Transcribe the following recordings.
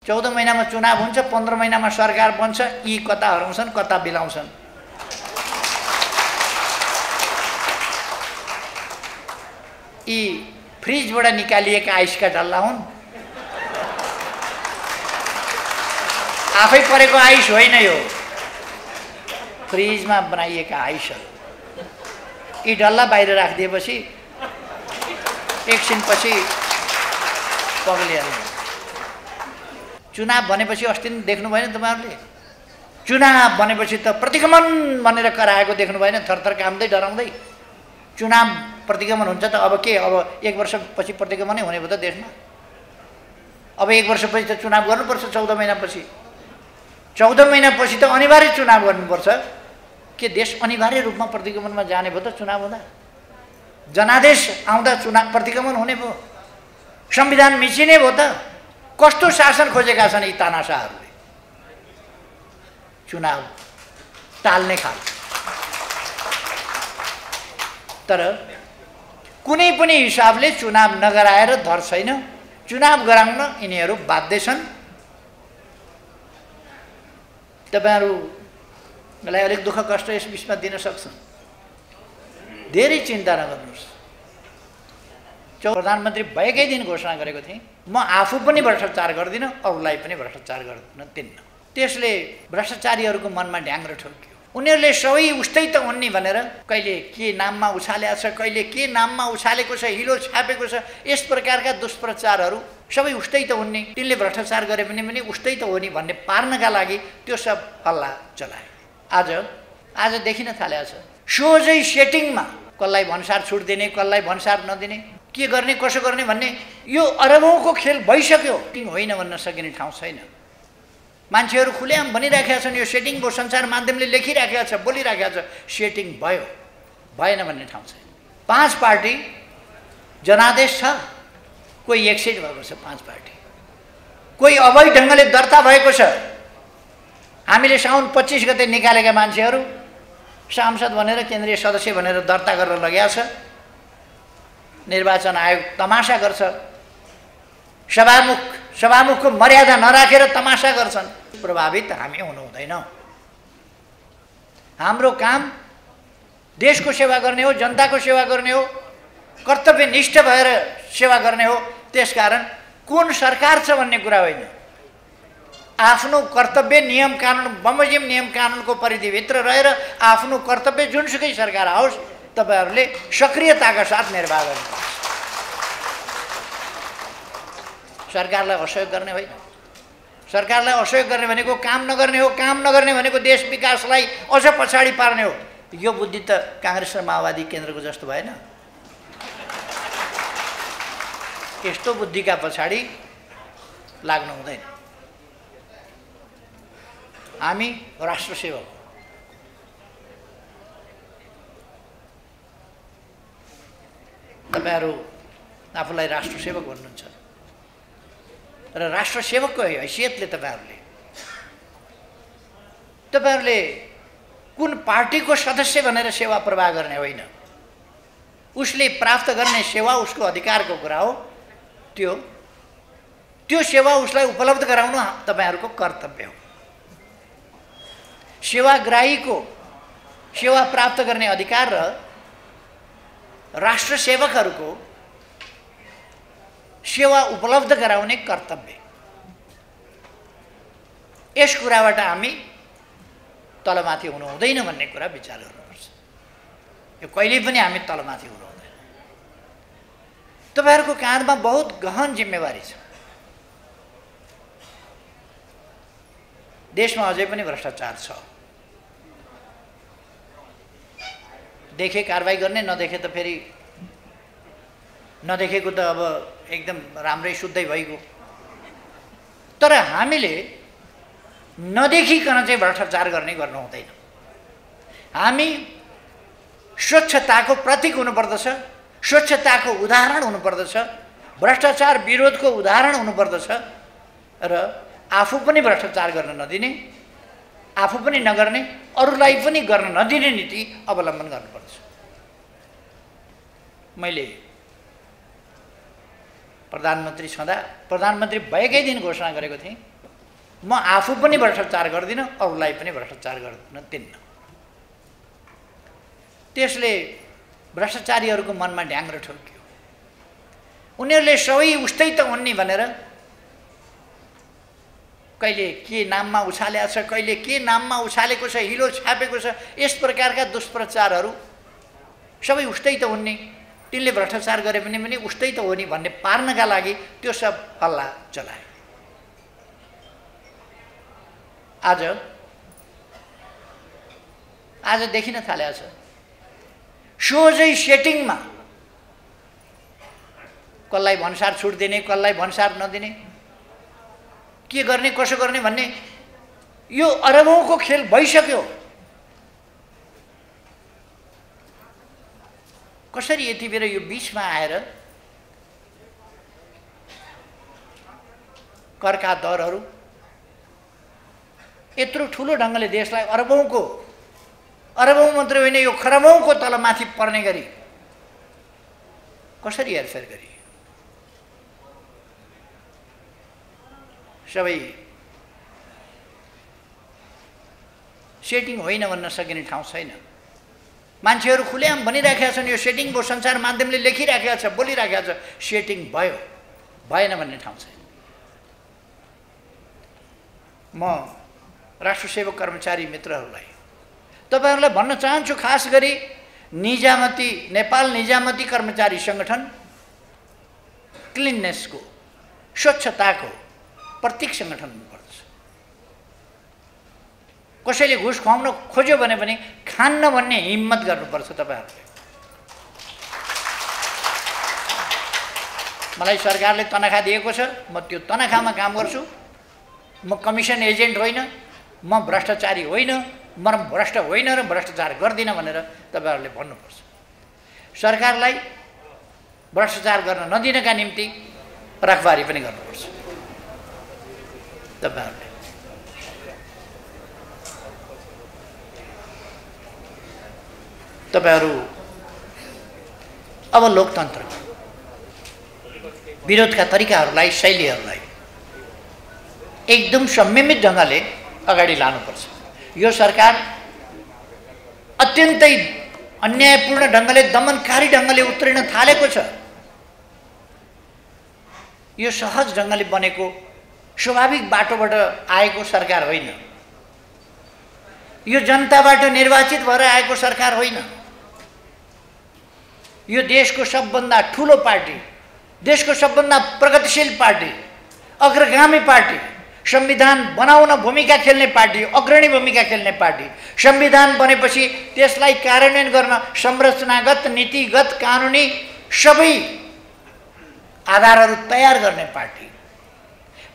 14 महिनामा चुनाव हुन्छ, 15 महिनामा सरकार बन्छ, यी कता हराउँछन् कता बिलाउँछन्। यी फ्रिजबाट निकालिएका आइसका डल्ला हुन्, आफै परेको आइस होइन यो, फ्रिजमा बनाइएका आइसहरू। यी डल्ला बाहिर राखिदिएपछि एकछिनपछि पग्लिहाल्छ। चुनाव भनेपछि अस्ति नै देख्नु भएन तपाईँहरूले? चुनाव भनेपछि त प्रतिगमन भनेर कराएको देख्नु भएन? थरथर काम्दै डराउँदै। चुनाव प्रतिगमन हुन्छ त अब के, अब 1 वर्षपछि प्रतिगमनै हुने भयो त देशमा। अब 1 वर्षपछि त चुनाव गर्नुपर्छ, 14 महिनापछि। 14 महिनापछि त अनिवार्य चुनाव गर्नुपर्छ। के देश अनिवार्य रूपमा प्रतिगमनमा जाने भयो त चुनाव हुँदा? जनादेश आउँदा चुनाव प्रतिगमन हुने भयो? संविधान मिचिने भयो त? कस्तो शासन खोजेका छन् यी तानाशाहहरूले? चुनाव टाल्ने खालको। तर कुनै पनि हिसाबले चुनाव नगराएर धर छैन। चुनाव गराउन यिनीहरू बाध्य छन्। तपाईँहरूलाई अलिक दुःख कष्ट यस बिचमा दिन सक्छन्। धेरै चिन्ता नगर्नुहोस्। प्रधानमन्त्री भएकै दिन घोषणा गरेको थिएँ, म आफू पनि भ्रष्टाचार गर्दिनँ, अरूलाई पनि भ्रष्टाचार गर्न दिन्न। त्यसले भ्रष्टाचारीहरूको मनमा ढ्याङ्ग्रो ठोक्यो। उनीहरूले सबै उस्तै त हुन् नि भनेर कहिले के नाममा उछालेको छ, कहिले के नाममा उछालेको छ, हिलो छापेको छ, यस प्रकारका दुष्प्रचारहरू सबै उस्तै त हुन् नि, तिनले भ्रष्टाचार गरे भने पनि उस्तै त हो नि भन्ने पार्नका लागि त्यो सब हल्ला चलाए। आज देखिन थालेको छ सोझै सेटिङमा कसलाई भन्सार छुट दिने, कसलाई भन्सार नदिने, के गर्ने कसो गर्ने भन्ने यो अरबौँको खेल भइसक्यो। टिङ होइन भन्न सकिने ठाउँ छैन। मान्छेहरू खुलेआम भनिराखेका छन्, यो सेटिङ भयो, सञ्चार माध्यमले लेखिराखेका छ, बोलिराखेका छ, सेटिङ भयो भएन भन्ने ठाउँ छैन। 5 पार्टी जनादेश छ, कोही एक्सिड भएको छ, 5 पार्टी, कोही अवैध ढङ्गले दर्ता भएको छ। हामीले साउन 25 गते निकालेका मान्छेहरू सांसद भनेर, केन्द्रीय सदस्य भनेर दर्ता गरेर लगेका छ। निर्वाचन आयोग तमासा गर्छ, सभामुखको मर्यादा नराखेर तमासा गर्छन्। प्रभावित हामी हुनु हुँदैन। हाम्रो काम देशको सेवा गर्ने हो, जनताको सेवा गर्ने हो, कर्तव्यनिष्ठ भएर सेवा गर्ने हो। त्यसकारण कुन सरकार छ भन्ने कुरा होइन, आफ्नो कर्तव्य नियम कानुन बमोजिम नियम कानुनको परिधिभित्र रहेर आफ्नो कर्तव्य जुनसुकै सरकार आओस् तपाईहरुले सक्रियताका साथ निर्वाह गर्नुपर्छ। सरकारलाई असहयोग गर्ने होइन। सरकारलाई असहयोग गर्ने भनेको काम नगर्ने हो, काम नगर्ने भनेको देश विकासलाई अझ पछाडी पार्ने हो। यो बुद्धि त कांग्रेस र माओवादी केन्द्रको जस्तो भएन। यस्तो बुद्धिका पछाडी लाग्नु हुँदैन। हामी राष्ट्र सेवक, तपाईहरु आफूलाई राष्ट्र सेवक भन्नुहुन्छ र राष्ट्र सेवकको हैसियतले तपाईहरुले कुन पार्टीको सदस्य भनेर सेवा प्रवाह गर्ने होइन। उसले प्राप्त गर्ने सेवा उसको अधिकारको कुरा हो। त्यो सेवा उसलाई उपलब्ध गराउनु तपाईहरुको कर्तव्य हो। सेवाग्राहीको सेवा प्राप्त गर्ने अधिकार र राष्ट्र सेवकहरुको सेवा उपलब्ध गराउने कर्तव्य, यस कुराबाट हामी तलमाथि हुनु हुँदैन भन्ने कुरा विचार गर्नुपर्छ। यो कहिले पनि हामी तलमाथि हुनु हुँदैन। तपाईहरुको काँधमा बहुत गहन जिम्मेवारी छ। देशमा अझै पनि भ्रष्टाचार छ। देखे कारबाही गर्ने, नदेखे त फेरि नदेखेको त अब एकदम राम्रै शुद्धै भइगयो। तर हामीले नदेखिकन चाहिँ भ्रष्टाचार गर्नु हुँदैन। हामी स्वच्छताको प्रतीक हुनुपर्दछ, स्वच्छताको उदाहरण हुनुपर्दछ, भ्रष्टाचार विरोधको उदाहरण हुनुपर्दछ र आफू पनि भ्रष्टाचार गर्न नदिने, आफू पनि नगर्ने, अरूलाई पनि गर्न नदिने नीति अवलम्बन गर्नुपर्छ। मैले प्रधानमन्त्री छँदा, प्रधानमन्त्री भएकै दिन घोषणा गरेको थिएँ, म आफू पनि भ्रष्टाचार गर्दिनँ, अरूलाई पनि भ्रष्टाचार गर्दिनँ दिन्न। त्यसले भ्रष्टाचारीहरूको मनमा ढ्याङ्ग्रो ठोक्यो। उनीहरूले सबै उस्तै त हुन् नि भनेर कहिले के नाममा उछालेको छ, कहिले के नाममा उछालेको छ, हिलो छापेको छ, यस प्रकारका दुष्प्रचारहरू सबै उस्तै त हुन् नि, तिनले भ्रष्टाचार गरे पनि उस्तै त हो नि भन्ने पार्नका लागि त्यो सब हल्ला चलाए। आज देखिन थालेको छ सोझै सेटिङमा कसलाई भन्सार छुट दिने, कसलाई भन्सार नदिने, के गर्ने कसो गर्ने भन्ने यो अरबौंको खेल भइसक्यो। कसरी यति बेर यो बीचमा आएर करका दरहरू यत्रो ठुलो ढङ्गले देशलाई अरबौं मात्रै होइन यो खरबौंको तलमाथि पर्ने गरी कसरी हेरफेर गरी सबै सेटिङ होइन भन्न सकिने ठाउँ छैन। मान्छेहरू खुलेआम भनिराखेका छन्, यो सेटिङ भयो, सञ्चार माध्यमले लेखिराखेका छ, बोलिराखेका छ, सेटिङ भयो भएन भन्ने ठाउँ छैन। म राष्ट्रसेवक कर्मचारी मित्रहरूलाई तपाईहरुलाई भन्न चाहन्छु, खास गरी निजामती नेपाल निजामती कर्मचारी संगठन क्लिननेसको स्वच्छताको प्रतीक संगठन हुनुपर्छ। कसैले घुस खुवाउन खोज्यो भने पनि खान्न भन्ने हिम्मत गर्नुपर्छ तपाईहरुले। मलाई सरकारले तनखा दिएको छ, म त्यो तनखामा काम गर्छु, म कमिसन एजेन्ट होइन, म भ्रष्टाचारी होइन, म भ्रष्ट होइन र भ्रष्टाचार गर्दिन भनेर तपाईहरुले भन्नुपर्छ। सरकारलाई भ्रष्टाचार गर्न नदिनका निम्ति रखबारी पनि गर्नुपर्छ। तपाईहरु अब लोकतन्त्र विरोधका तरिकाहरूलाई, शैलीहरूलाई एकदम संयमित ढंगले अगाडि लानुपर्छ। यो सरकार अत्यन्तै अन्यायपूर्ण ढंगले, दमनकारी ढंगले उत्रिन थालेको छ। यो सहज ढंगले बनेको स्वाभाविक बाटोबाट आएको सरकार होइन। यो जनताबाट निर्वाचित भएर आएको सरकार होइन। यो देशको सबभन्दा ठूलो पार्टी, देशको सबभन्दा प्रगतिशील पार्टी, अग्रगामी पार्टी, संविधान बनाउन भूमिका खेल्ने पार्टी, अग्रणी भूमिका खेल्ने पार्टी, संविधान बनेपछि त्यसलाई कार्यान्वयन गर्न संरचनागत, नीतिगत, कानुनी सबै आधारहरू तयार गर्ने पार्टी,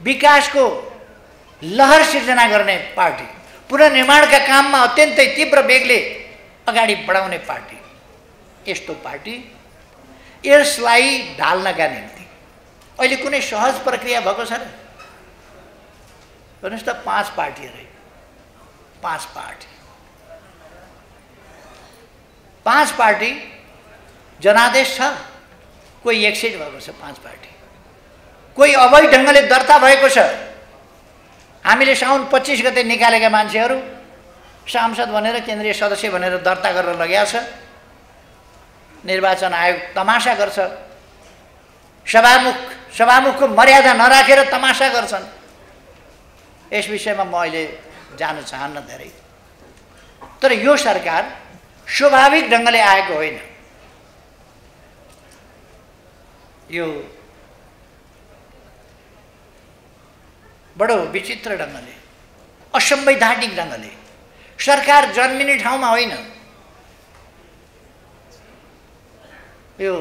विकासको लहर सिर्जना गर्ने पार्टी, पुनर्निर्माणका काममा अत्यन्तै तीव्र वेगले अगाडि बढाउने पार्टी, यस्तो पार्टी यसलाई ढाल्नका निम्ति अहिले कुनै सहज प्रक्रिया भएको छ र? भन्नुस् त 5 पार्टी अरे, 5 पार्टी जनादेश छ, कोही एक्सिड भएको छ, 5 पार्टी, कोही अवैध ढंगले दर्ता भएको छ। हामीले साउन 25 गते निकालेका मान्छेहरू सांसद भनेर, केन्द्रीय सदस्य भनेर दर्ता गरेर लगेका छ। निर्वाचन आयोग तमासा गर्छ, सभामुखको मर्यादा नराखेर तमासा गर्छन्। यस विषयमा म अहिले जान चाहन्न धेरै, तर यो सरकार स्वाभाविक ढंगले आएको होइन। यो बडो विचित्र ढंगले, असंवैधानिक ढंगले सरकार जन्मिने ठाउँमा होइन, यो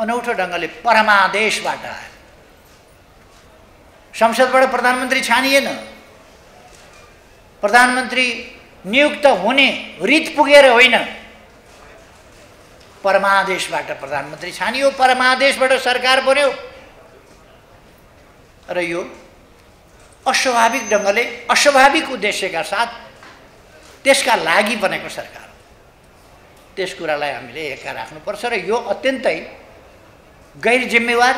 अनौठो ढंगले परमादेशबाट आयो। संसदबाट प्रधानमन्त्री छानिएन, प्रधानमन्त्री नियुक्त हुने रीत पुगेर होइन, परमादेशबाट प्रधानमन्त्री छानियो, परमादेशबाट सरकार बन्यो। र यो अस्वाभाविक ढंगले, अस्वाभाविक उद्देश्यका साथ त्यसका लागि बनेको सरकार, त्यस कुरालाई हामीले एका राख्नुपर्छ। र यो अत्यन्तै गैर जिम्मेवार,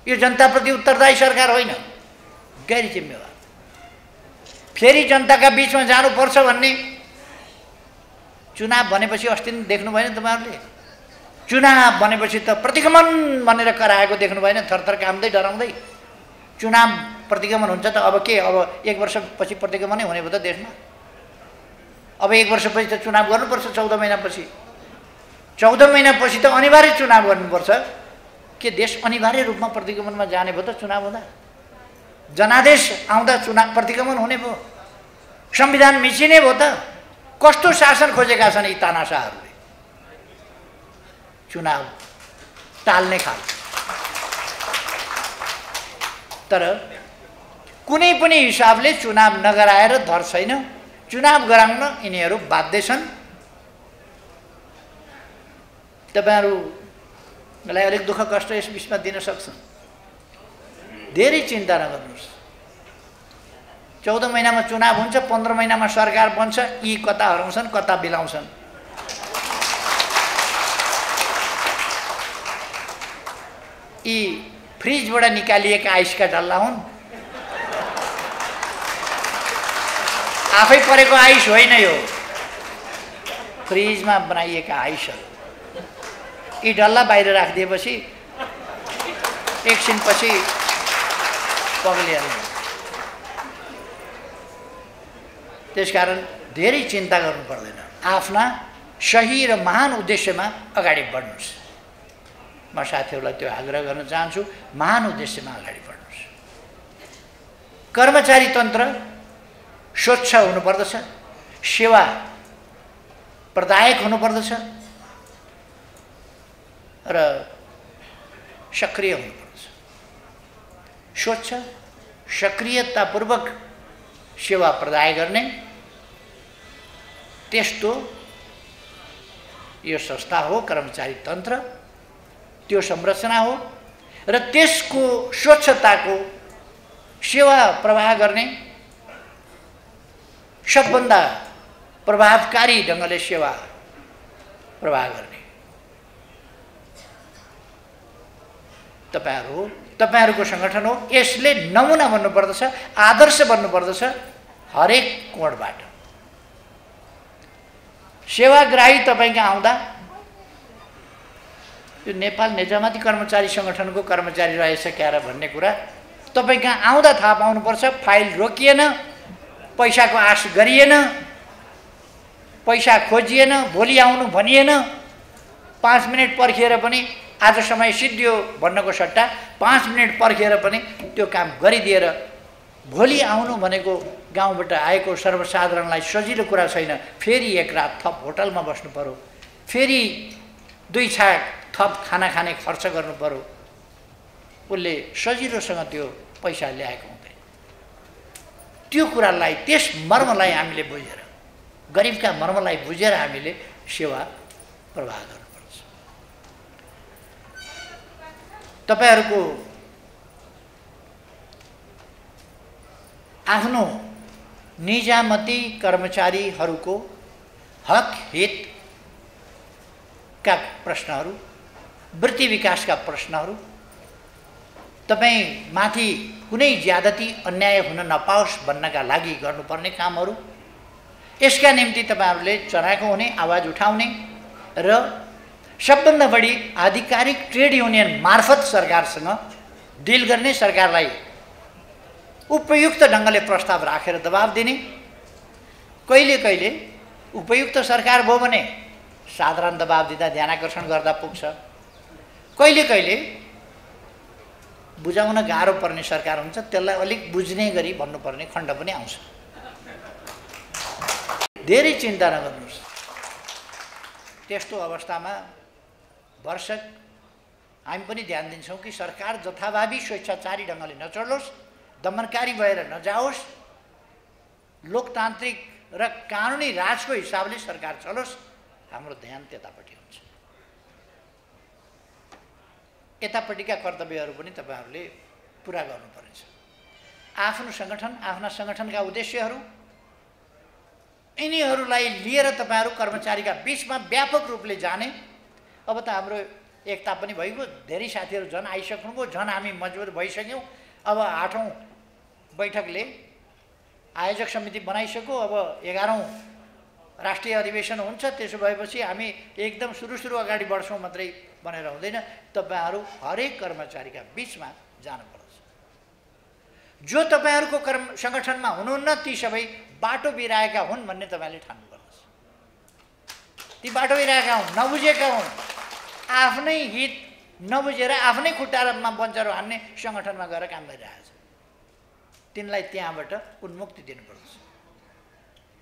यो जनताप्रति उत्तरदायी सरकार होइन, गैर जिम्मेवार। फेरि जनताका बिचमा जानुपर्छ भन्ने चुनाव भनेपछि अस्ति नै देख्नु भएन तपाईँहरूले? चुनाव भनेपछि त प्रतिगमन भनेर कराएको देख्नु भएन? थरथर काम्दै डराउँदै चुनाव प्रतिगमन हुन्छ त अब के? अब 1 वर्षपछि प्रतिगमनै हुने भयो त देशमा? अब 1 वर्षपछि त चुनाव गर्नुपर्छ, 14 महिनापछि। 14 महिनापछि त अनिवार्य चुनाव गर्नुपर्छ। के देश अनिवार्य रूपमा प्रतिगमनमा जाने भयो त चुनाव हुँदा? जनादेश आउँदा चुनाव प्रतिगमन हुने भयो? संविधान मिचिने भयो त? कस्तो शासन खोजेका छन् यी तानाशाहहरूले? चुनाव टाल्ने खाल। तर कुनै पनि हिसाबले चुनाव नगराएर धर छैन। चुनाव गराउन यिनीहरू बाध्य छन्। तपाईहरुलाई अलिक दुःख कष्ट यस बिचमा दिन सक्छन्। धेरै चिन्ता नगर्नुहोस्। 14 महिनामा चुनाव हुन्छ, 15 महिनामा सरकार बन्छ। यी कता हराउँछन्, कता बिलाउँछन्। यी फ्रिजबाट निकालिएका आइसका डल्ला हुन्। आफै परेको आइस होइन यो, फ्रिजमा बनाइएका आइसहरू। यी डल्ला बाहिर राखिदिएपछि एकछिनपछि पग्लिहाल्छ। त्यसकारण धेरै चिन्ता गर्नु पर्दैन। आफ्ना सही र महान उद्देश्यमा अगाडि बढ्नुहोस्। म साथीहरूलाई त्यो आग्रह गर्न चाहन्छु, महान उद्देश्यमा अगाडि बढ्नुहोस्। कर्मचारी तन्त्र स्वच्छ हुनुपर्दछ, सेवा प्रदायक हुनुपर्दछ र सक्रिय हुनुपर्दछ। स्वच्छ सक्रियतापूर्वक सेवा प्रदाय गर्ने त्यस्तो यो संस्था हो कर्मचारी तन्त्र। त्यो संरचना हो र त्यसको स्वच्छताको सेवा प्रवाह गर्ने, सबभन्दा प्रभावकारी ढङ्गले सेवा प्रवाह गर्ने तपाईहरु हो, तपाईहरुको संगठन हो। यसले नमुना बन्नुपर्दछ, आदर्श बन्नुपर्दछ हरेक कोणबाट। सेवाग्राही तपाईका आउँदा यो नेपाल निजामती कर्मचारी संगठनको कर्मचारी रहेछ क्यार भन्ने कुरा तपाईका आउँदा थाहा पाउनुपर्छ। फाइल रोकिएन, पैसाको आश गरिएन, पैसा खोजिएन, भोलि आउनु भनिएन। 5 मिनेट पर्खिएर पनि आज समय सिद्धियो भन्नको सट्टा 5 मिनेट पर्खिएर पनि त्यो काम गरिदिएर भोलि आउनु भनेको गाउँबाट आएको सर्वसाधारणलाई सजिलो कुरा छैन। फेरि एक रात थप होटलमा बस्नु पर्यो, फेरि 2 छाक थप खाना खाने खर्च गर्नु पर्यो। उसले सजिलोसँग त्यो पैसा ल्याएको हुँदैन। त्यो कुरालाई, त्यस मर्मलाई हामीले बुझेर, गरिबका मर्मलाई बुझेर हामीले सेवा प्रवाह गर्नुपर्छ। तपाईहरुको आफ्नो निजामती कर्मचारीहरूको हक हितका प्रश्नहरू, वृत्ति विकासका प्रश्नहरू, तपाईं माथि कुनै ज्यादती अन्याय हुन नपाओस् भन्नका लागि गर्नुपर्ने कामहरू, यसका निम्ति तपाईहरुले चराएको हुने, आवाज उठाउने र सबभन्दा बढी आधिकारिक ट्रेड युनियन मार्फत सरकारसँग डिल गर्ने, सरकारलाई उपयुक्त ढङ्गले प्रस्ताव राखेर दबाब दिने। कहिले कहिले उपयुक्त सरकार भयो भने साधारण दबाब दिँदा ध्यानाकर्षण गर्दा पुग्छ। कहिले कहिले बुझाउन गाह्रो पर्ने सरकार हुन्छ, त्यसलाई अलिक बुझ्ने गरी भन्नुपर्ने खण्ड पनि आउँछ। धेरै चिन्ता नगर्नुहोस्। त्यस्तो अवस्थामा वर्षक हामी पनि ध्यान दिन्छौँ कि सरकार जथाभावी स्वेच्छाचारी ढङ्गले नचलोस्, दमनकारी भएर नजाओस्, लोकतान्त्रिक र कानुनी राजको हिसाबले सरकार चलोस्। हाम्रो ध्यान त्यतापट्टि हुन्छ। यतापट्टिका कर्तव्यहरू पनि तपाईहरुले पुरा गर्नुपर्नेछ। आफ्नो संगठन, आफ्ना संगठनका उद्देश्यहरू, यिनीहरूलाई लिएर तपाईहरु कर्मचारीका बीचमा व्यापक रूपले जाने। अब त हाम्रो एकता पनि भइगयो, धेरै साथीहरू झन् आइसक्नुभयो, झन् हामी मजबुत भइसक्यौँ। अब 8औं बैठकले आयोजक समिति बनाइसक्यो, अब 11औं राष्ट्रिय अधिवेशन हुन्छ, त्यसो भएपछि हामी एकदम सुरु अगाडि बढ्छौँ मात्रै भनेर हुँदैन। तपाईहरू हरेक कर्मचारीका बिचमा जानुपर्छ। जो तपाईहरूको सङ्गठनमा हुनुहुन्न ती सबै बाटो बिराएका हुन् भन्ने तपाईँले ठान्नुपर्छ। ती बाटो बिराएका हुन्, नबुझेका हुन्, आफ्नै हित नबुझेर आफ्नै खुट्टामा बन्चरो हान्ने सङ्गठनमा गएर काम गरिरहेछ। तिनलाई त्यहाँबाट उन्मुक्ति दिनुपर्छ।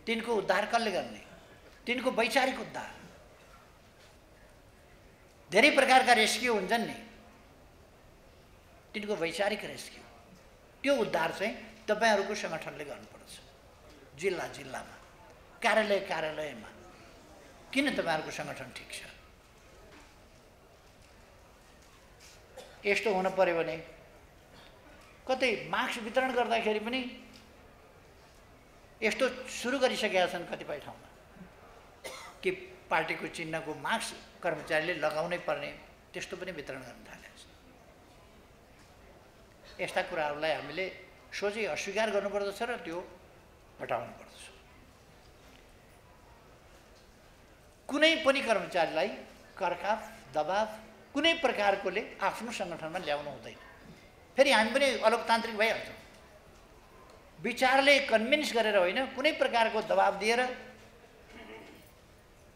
तिनको उद्धार कसले गर्ने? तिनको वैचारिक उद्धार। धेरै प्रकारका रेस्क्यु हुन्छन् नि, तिनको वैचारिक रेस्क्यु, त्यो उद्धार चाहिँ तपाईहरूको सङ्गठनले गर्नुपर्छ। जिल्ला जिल्लामा, कार्यालय कार्यालयमा। किन तपाईहरूको सङ्गठन ठिक छ? यस्तो हुन पर्यो भने कतै मास्क वितरण गर्दाखेरि पनि यस्तो सुरु गरिसकेका छन् कतिपय ठाउँमा कि पार्टीको चिन्हको मास्क कर्मचारीले लगाउनै पर्ने, त्यस्तो पनि वितरण गर्न थालेको छ। यस्ता कुराहरूलाई हामीले सोझै अस्वीकार गर्नुपर्दछ र त्यो हटाउनु पर्दछ। कुनै पनि कर्मचारीलाई करकाप दबाव कुनै प्रकारकोले आफ्नो सङ्गठनमा ल्याउनु हुँदैन। फेरि हामी पनि अलोकतान्त्रिक भइहाल्छौँ। विचारले कन्भिन्स गरेर होइन, कुनै प्रकारको दबाब दिएर।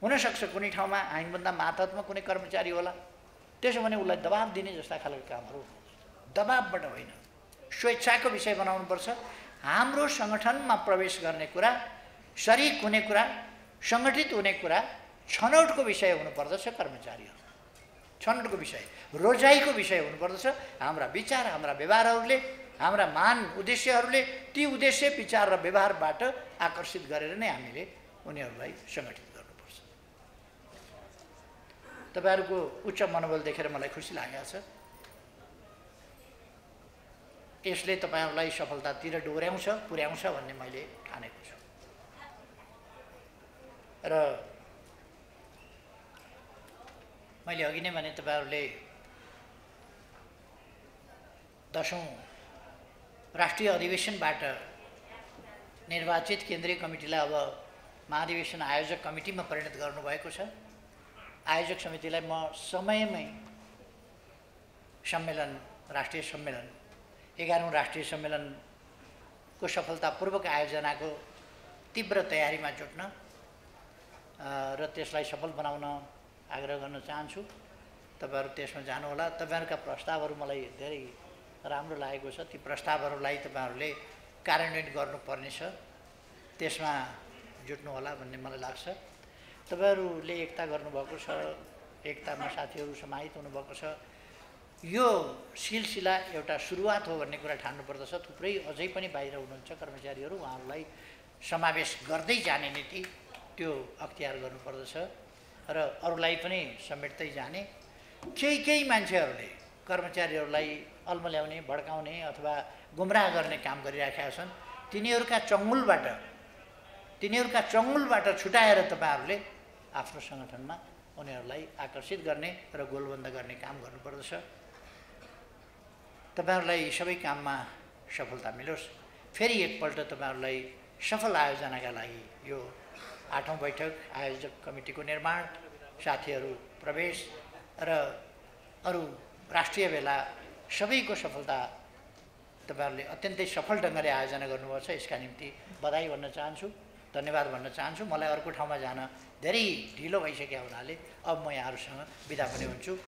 हुनसक्छ कुनै ठाउँमा हामीभन्दा मातहतमा कुनै कर्मचारी होला, त्यसो भने उसलाई दबाब दिने जस्ता खालको कामहरू दबाबबाट होइन, स्वेच्छाको विषय बनाउनुपर्छ। हाम्रो सङ्गठनमा प्रवेश गर्ने कुरा, शरिक हुने कुरा, सङ्गठित हुने कुरा छनौटको विषय हुनुपर्दछ। कर्मचारीहरू छनौटको विषय, रोजाइको विषय हुनुपर्दछ। हाम्रा विचार, हाम्रा व्यवहारहरूले, हाम्रा मान उद्देश्यहरूले ती उद्देश्य विचार र व्यवहारबाट आकर्षित गरेर नै हामीले उनीहरूलाई सङ्गठित गर्नुपर्छ। तपाईँहरूको उच्च मनोबल देखेर मलाई खुसी लागेको छ। यसले तपाईँहरूलाई सफलतातिर डोर्याउँछ, पुर्याउँछ भन्ने मैले ठानेको छु। र मैले अघि नै भने तपाईँहरूले 10औं राष्ट्रिय अधिवेशनबाट निर्वाचित केन्द्रीय कमिटीलाई अब महाधिवेशन आयोजक कमिटीमा परिणत गर्नुभएको छ। आयोजक समितिलाई म समयमै सम्मेलन, राष्ट्रिय सम्मेलन, 11औं राष्ट्रिय सम्मेलनको सफलतापूर्वक आयोजनाको तीव्र तयारीमा जुट्न र त्यसलाई सफल बनाउन आग्रह गर्न चाहन्छु। तपाईँहरू त्यसमा जानुहोला। तपाईँहरूका प्रस्तावहरू मलाई धेरै राम्रो लागेको छ। ती प्रस्तावहरूलाई तपाईँहरूले कार्यान्वयन गर्नुपर्नेछ, त्यसमा जुट्नुहोला भन्ने मलाई लाग्छ। तपाईँहरूले एकता गर्नुभएको छ, एकतामा साथीहरू समाहित हुनुभएको छ। यो सिलसिला एउटा सुरुवात हो भन्ने कुरा ठान्नुपर्दछ। थुप्रै अझै पनि बाहिर हुनुहुन्छ कर्मचारीहरू, उहाँहरूलाई समावेश गर्दै जाने नीति त्यो अख्तियार गर्नुपर्दछ र अरूलाई पनि समेट्दै जाने। केही मान्छेहरूले कर्मचारीहरूलाई अल्मल्याउने, भड्काउने अथवा गुमराह गर्ने काम गरिराखेका छन्। तिनीहरूका चङ्गुलबाट छुटाएर तपाईँहरूले आफ्नो सङ्गठनमा उनीहरूलाई आकर्षित गर्ने र गोलबन्द गर्ने काम गर्नुपर्दछ। तपाईँहरूलाई सबै काममा सफलता मिलोस्। फेरि एकपल्ट तपाईँहरूलाई सफल आयोजनाका लागि यो 8औं बैठक, आयोजक कमिटीको निर्माण, साथीहरू प्रवेश र अरू राष्ट्रिय बेला सबैको सफलता तपाईँहरूले अत्यन्तै सफल ढङ्गले आयोजना गर्नुभएको छ। यसका निम्ति बधाई भन्न चाहन्छु, धन्यवाद भन्न चाहन्छु। मलाई अर्को ठाउँमा जान धेरै ढिलो भइसक्यो हुनाले अब म यहाँहरूसँग बिदा पनि हुन्छु।